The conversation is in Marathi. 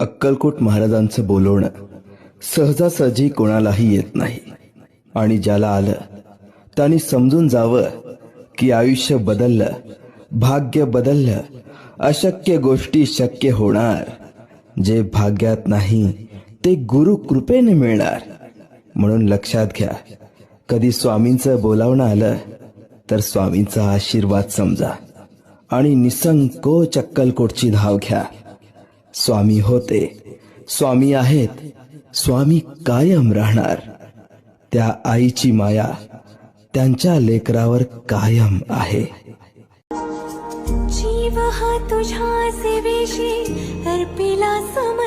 अक्कलकोट महाराजांचं बोलवणं सहजासहजी कोणालाही येत नाही आणि ज्याला आलं त्यांनी समजून जावं की आयुष्य बदललं, भाग्य बदललं, अशक्य गोष्टी शक्य होणार. जे भाग्यात नाही ते गुरु कृपेने मिळणार. म्हणून लक्षात घ्या, कधी स्वामींचं बोलावणं आलं तर स्वामींचा आशीर्वाद समजा आणि निसंकोच अक्कलकोटची धाव घ्या. स्वामी होते, स्वामी आहेत, स्वामी कायम राहणार. त्या आईची माया त्यांच्या लेकरावर कायम आहे. जीव हा तुझ्या सेवेशी अर्पिला सम